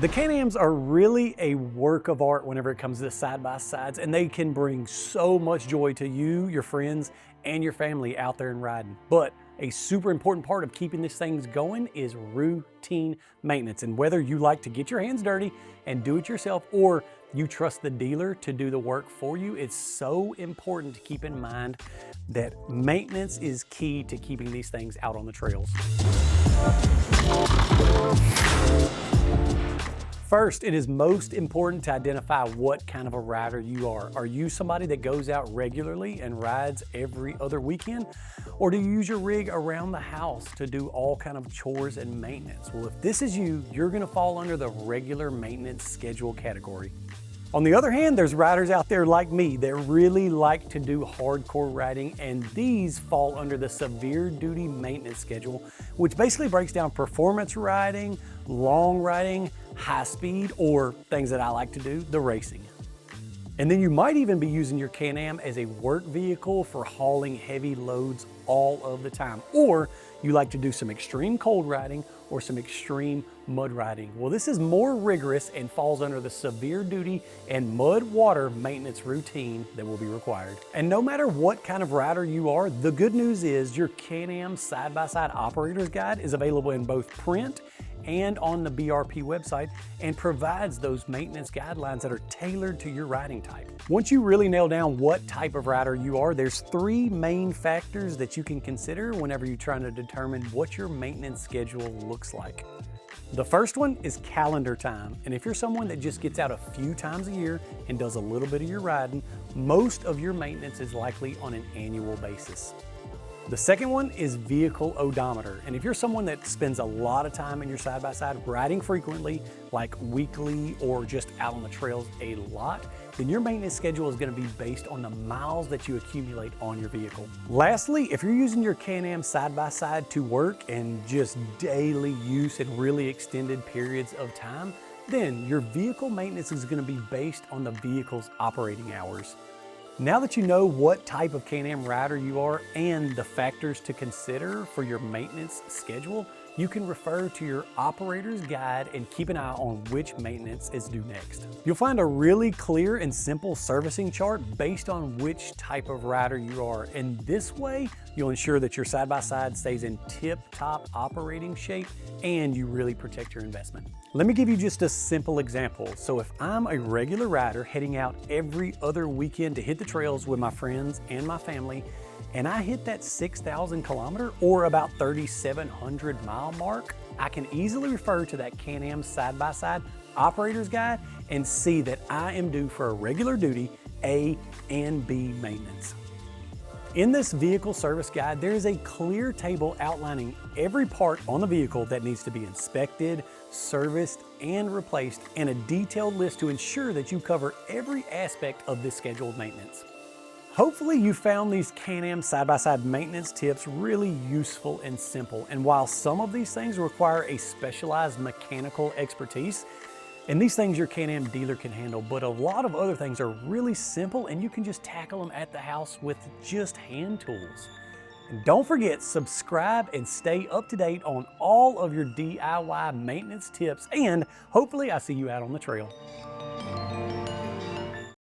The Can-Ams are really a work of art whenever it comes to side-by-sides, and they can bring so much joy to you, your friends, and your family out there and riding. But a super important part of keeping these things going is routine maintenance. And whether you like to get your hands dirty and do it yourself, or you trust the dealer to do the work for you, it's so important to keep in mind that maintenance is key to keeping these things out on the trails. First, it is most important to identify what kind of a rider you are. Are you somebody that goes out regularly and rides every other weekend? Or do you use your rig around the house to do all kind of chores and maintenance? Well, if this is you, you're gonna fall under the regular maintenance schedule category. On the other hand, there's riders out there like me that really like to do hardcore riding, and these fall under the severe duty maintenance schedule, which basically breaks down performance riding, long riding, high speed, or things that I like to do, the racing. And then you might even be using your Can-Am as a work vehicle for hauling heavy loads all of the time. Or you like to do some extreme cold riding or some extreme mud riding. Well, this is more rigorous and falls under the severe duty and mud water maintenance routine that will be required. And no matter what kind of rider you are, the good news is your Can-Am side-by-side operator's guide is available in both print and on the BRP website, and provides those maintenance guidelines that are tailored to your riding type. Once you really nail down what type of rider you are, there's three main factors that you can consider whenever you're trying to determine what your maintenance schedule looks like. The first one is calendar time, and if you're someone that just gets out a few times a year and does a little bit of your riding, most of your maintenance is likely on an annual basis. The second one is vehicle odometer. And if you're someone that spends a lot of time in your side-by-side riding frequently, like weekly or just out on the trails a lot, then your maintenance schedule is going to be based on the miles that you accumulate on your vehicle. Lastly, if you're using your Can-Am side-by-side to work and just daily use and really extended periods of time, then your vehicle maintenance is going to be based on the vehicle's operating hours. Now that you know what type of Can-Am rider you are and the factors to consider for your maintenance schedule, you can refer to your operator's guide and keep an eye on which maintenance is due next. You'll find a really clear and simple servicing chart based on which type of rider you are, and this way you'll ensure that your side-by-side stays in tip-top operating shape and you really protect your investment. Let me give you just a simple example. So if I'm a regular rider heading out every other weekend to hit the trails with my friends and my family, and I hit that 6,000 kilometer or about 3,700 mile mark, I can easily refer to that Can-Am side-by-side operator's guide and see that I am due for a regular duty A and B maintenance. In this vehicle service guide, there is a clear table outlining every part on the vehicle that needs to be inspected, serviced, and replaced, and a detailed list to ensure that you cover every aspect of this scheduled maintenance. Hopefully you found these Can-Am side-by-side maintenance tips really useful and simple. And while some of these things require a specialized mechanical expertise, and these things your Can-Am dealer can handle, but a lot of other things are really simple and you can just tackle them at the house with just hand tools. And don't forget, subscribe and stay up to date on all of your DIY maintenance tips, and hopefully I see you out on the trail.